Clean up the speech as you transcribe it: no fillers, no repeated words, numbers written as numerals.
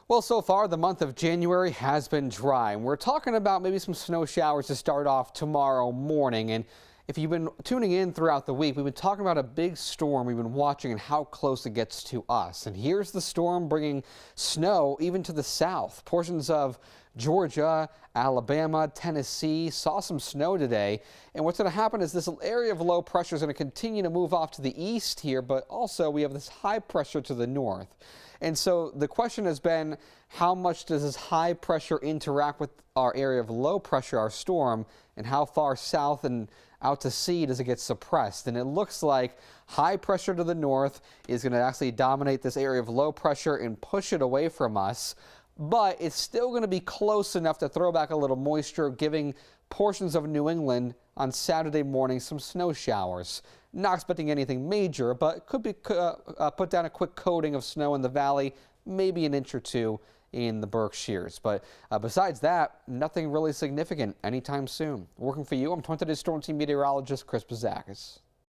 Well, so far the month of January has been dry, and we're talking about maybe some snow showers to start off tomorrow morning. And if you've been tuning in throughout the week, we've been talking about a big storm we've been watching and how close it gets to us. And here's the storm bringing snow even to the south. Portions of Georgia, Alabama, Tennessee saw some snow today. And what's going to happen is this area of low pressure is going to continue to move off to the east here, but also we have this high pressure to the north. And so the question has been, how much does this high pressure interact with our area of low pressure, our storm, and how far south and out to sea does it get suppressed? And it looks like high pressure to the north is going to actually dominate this area of low pressure and push it away from us. But it's still going to be close enough to throw back a little moisture, giving portions of New England on Saturday morning some snow showers. Not expecting anything major, but could be put down a quick coating of snow in the valley, maybe an inch or two in the Berkshires. But besides that, nothing really significant anytime soon. Working for you, I'm 20 Storm Team meteorologist Chris Pizakis.